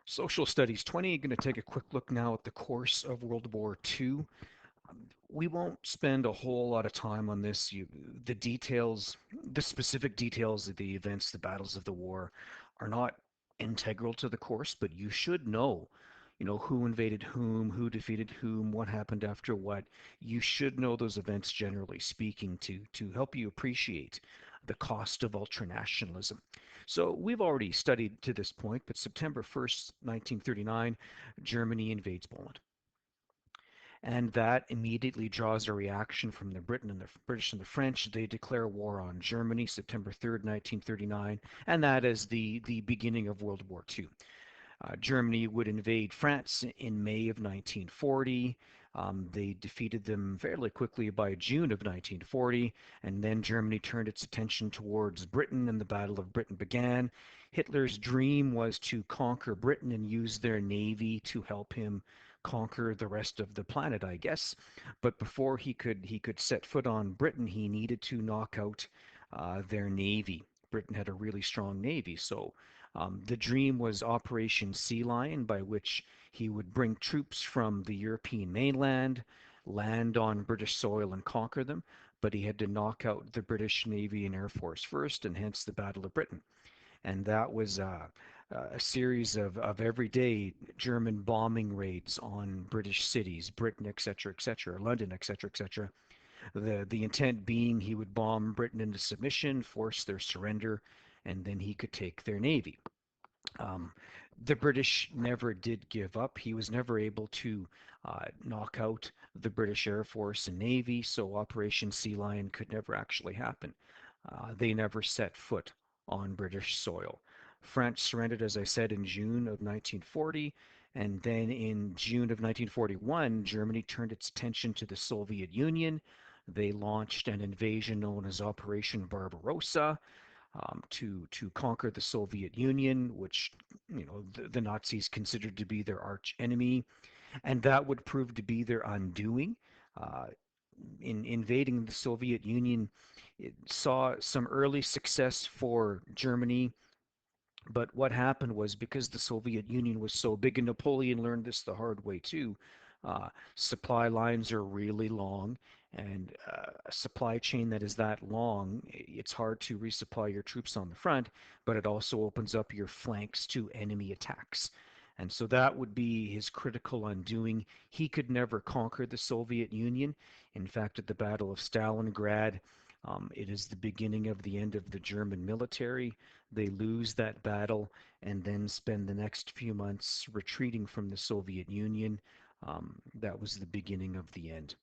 Social Studies 20, going to take a quick look now at the course of World War II. We won't spend a whole lot of time on this. The details, the specific details of the events, the battles of the war, are not integral to the course, but you should know, who invaded whom, who defeated whom, what happened after what. You should know those events generally speaking to help you appreciate the cost of ultranationalism. So we've already studied to this point, but September 1st, 1939, Germany invades Poland. And that immediately draws a reaction from the Britain and the British and the French. They declare war on Germany September 3rd, 1939, and that is the beginning of World War II. Germany would invade France in May of 1940. They defeated them fairly quickly by June of 1940, and then Germany turned its attention towards Britain, and the Battle of Britain began. Hitler's dream was to conquer Britain and use their navy to help him conquer the rest of the planet, I guess. But before he could set foot on Britain, he needed to knock out their navy. Britain had a really strong navy, so the dream was Operation Sea Lion, by which he would bring troops from the European mainland, land on British soil, and conquer them. But he had to knock out the British Navy and Air Force first, and hence the Battle of Britain. And that was a series of everyday German bombing raids on British cities, Britain, etc., London, etc. The intent being he would bomb Britain into submission, force their surrender, and then he could take their navy. Um, the British never did give up. He was never able to knock out the British Air Force and Navy, so Operation Sea Lion could never actually happen. They never set foot on British soil. France surrendered, as I said, in June of 1940, and then in June of 1941, Germany turned its attention to the Soviet Union. They launched an invasion known as Operation Barbarossa to conquer the Soviet Union, which the Nazis considered to be their arch enemy, and that would prove to be their undoing. Uh, in invading the Soviet Union, it saw some early success for Germany, but what happened was because the Soviet Union was so big, and Napoleon learned this the hard way too, supply lines are really long, and a supply chain that is that long, it's hard to resupply your troops on the front, but it also opens up your flanks to enemy attacks. And so that would be his critical undoing. He could never conquer the Soviet Union. In fact, at the Battle of Stalingrad, it is the beginning of the end of the German military. They lose that battle and then spend the next few months retreating from the Soviet Union. That was the beginning of the end.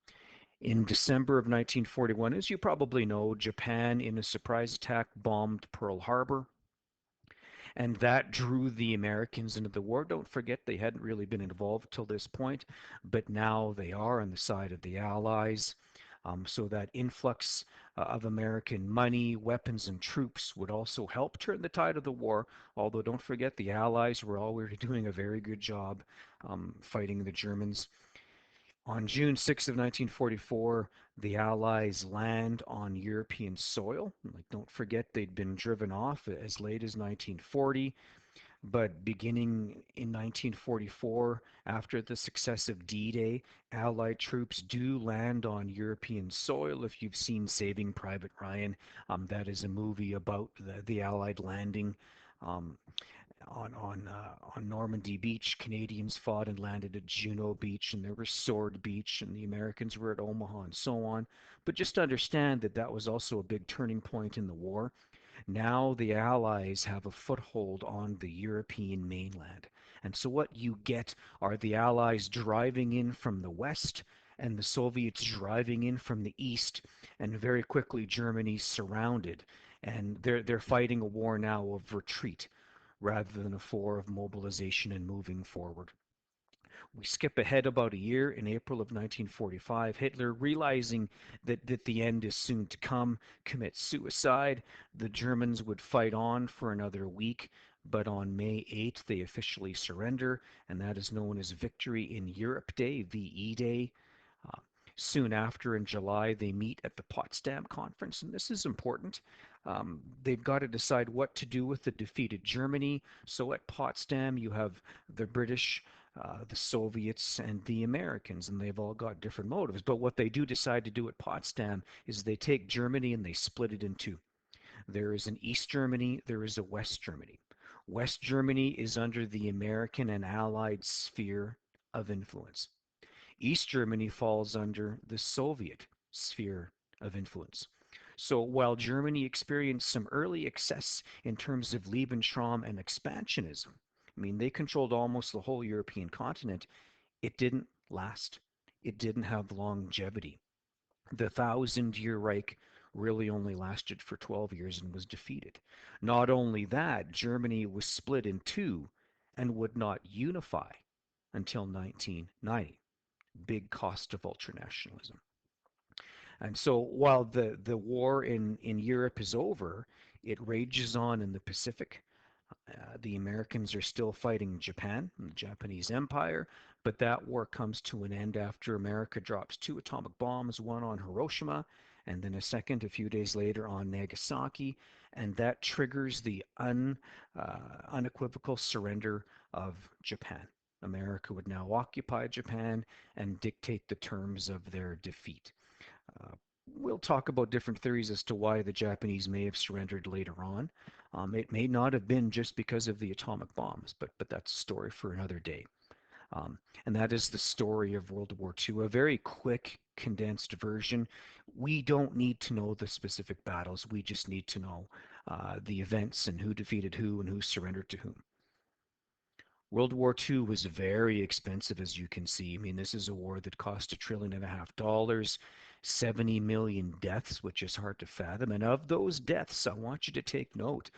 In December of 1941, as you probably know, Japan, in a surprise attack, bombed Pearl Harbor, and that drew the Americans into the war. Don't forget, they hadn't really been involved till this point, but now they are on the side of the Allies. So that influx of American money, weapons, and troops would also help turn the tide of the war. Although don't forget, the Allies were already doing a very good job fighting the Germans. On June 6th of 1944, the Allies land on European soil. Like, don't forget, they'd been driven off as late as 1940. But beginning in 1944, after the success of D-Day, Allied troops do land on European soil. If you've seen Saving Private Ryan, that is a movie about the Allied landing um, on Normandy Beach. Canadians fought and landed at Juno Beach, and there was Sword Beach, and the Americans were at Omaha, and so on. But just understand that that was also a big turning point in the war. Now the Allies have a foothold on the European mainland. And so what you get are the Allies driving in from the west and the Soviets driving in from the east, and very quickly Germany's surrounded. And they're fighting a war now of retreat rather than a war of mobilization and moving forward. We skip ahead about a year. In April of 1945, Hitler, realizing that the end is soon to come, commits suicide. The Germans would fight on for another week, but on May 8th, they officially surrender, and that is known as Victory in Europe Day, VE Day. Uh, Soon after, in July, they meet at the Potsdam Conference, and this is important. They've got to decide what to do with the defeated Germany. So at Potsdam, you have the British, the Soviets, and the Americans, and they've all got different motives. But what they do decide to do at Potsdam is they take Germany and they split it in two. There is an East Germany, there is a West Germany. West Germany is under the American and Allied sphere of influence. East Germany falls under the Soviet sphere of influence. So while Germany experienced some early excess in terms of Lebensraum and expansionism, I mean, they controlled almost the whole European continent, it didn't last. It didn't have longevity. The Thousand-Year Reich really only lasted for 12 years and was defeated. Not only that, Germany was split in two and would not unify until 1990. Big cost of ultranationalism. And so while the war in Europe is over, it rages on in the Pacific. The Americans are still fighting Japan, the Japanese Empire, but that war comes to an end after America drops two atomic bombs, one on Hiroshima and then a second a few days later on Nagasaki, and that triggers the unequivocal surrender of Japan. America would now occupy Japan and dictate the terms of their defeat. Uh, we'll talk about different theories as to why the Japanese may have surrendered later on. It may not have been just because of the atomic bombs, but that's a story for another day. Um, and that is the story of World War II, a very quick, condensed version. We don't need to know the specific battles. We just need to know the events and who defeated who and who surrendered to whom. World War II was very expensive, as you can see. I mean, this is a war that cost $1.5 trillion, 70 million deaths, which is hard to fathom. And of those deaths, I want you to take note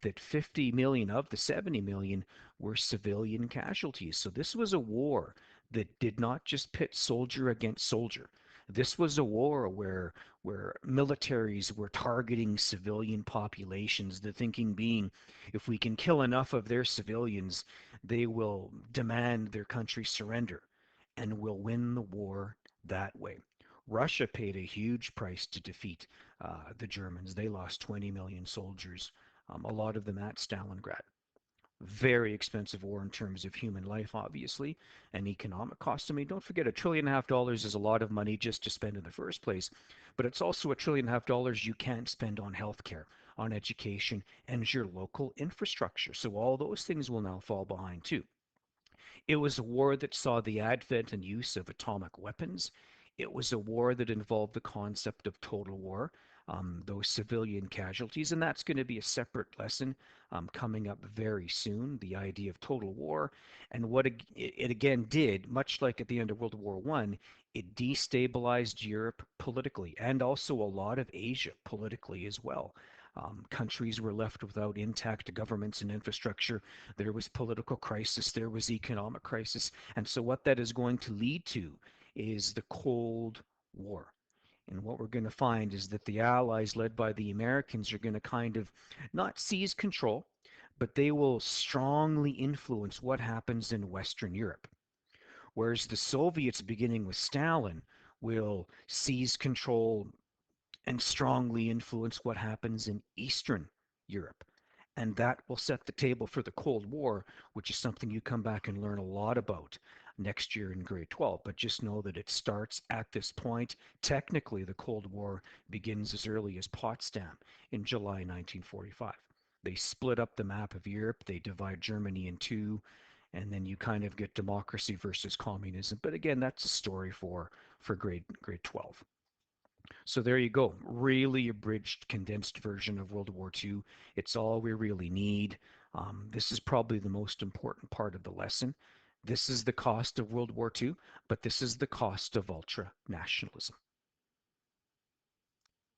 that 50 million of the 70 million were civilian casualties. So this was a war that did not just pit soldier against soldier. This was a war where militaries were targeting civilian populations, the thinking being if we can kill enough of their civilians, they will demand their country surrender and will win the war that way. Russia paid a huge price to defeat the Germans. They lost 20 million soldiers, a lot of them at Stalingrad. Very expensive war in terms of human life, obviously, and economic cost. I mean, don't forget, $1.5 trillion is a lot of money just to spend in the first place, but it's also $1.5 trillion you can't spend on healthcare, on education, and your local infrastructure. So all those things will now fall behind too. It was a war that saw the advent and use of atomic weapons. It was a war that involved the concept of total war, those civilian casualties, and that's going to be a separate lesson coming up very soon, the idea of total war. And what it again did, much like at the end of World War I, it destabilized Europe politically and also a lot of Asia politically as well. Countries were left without intact governments and infrastructure. There was political crisis, there was economic crisis. And so what that is going to lead to is the Cold War. And what we're going to find is that the Allies, led by the Americans, are going to kind of not seize control, but they will strongly influence what happens in Western Europe. Whereas the Soviets, beginning with Stalin, will seize control and strongly influence what happens in Eastern Europe. And that will set the table for the Cold War, which is something you come back and learn a lot about next year in grade 12. But just know that it starts at this point. Technically, the Cold War begins as early as Potsdam in July 1945. They split up the map of Europe, they divide Germany in two, and then you kind of get democracy versus communism. But again, that's a story for grade 12. So there you go. Really abridged, condensed version of World War II. It's all we really need. This is probably the most important part of the lesson. This is the cost of World War II, but this is the cost of ultra nationalism.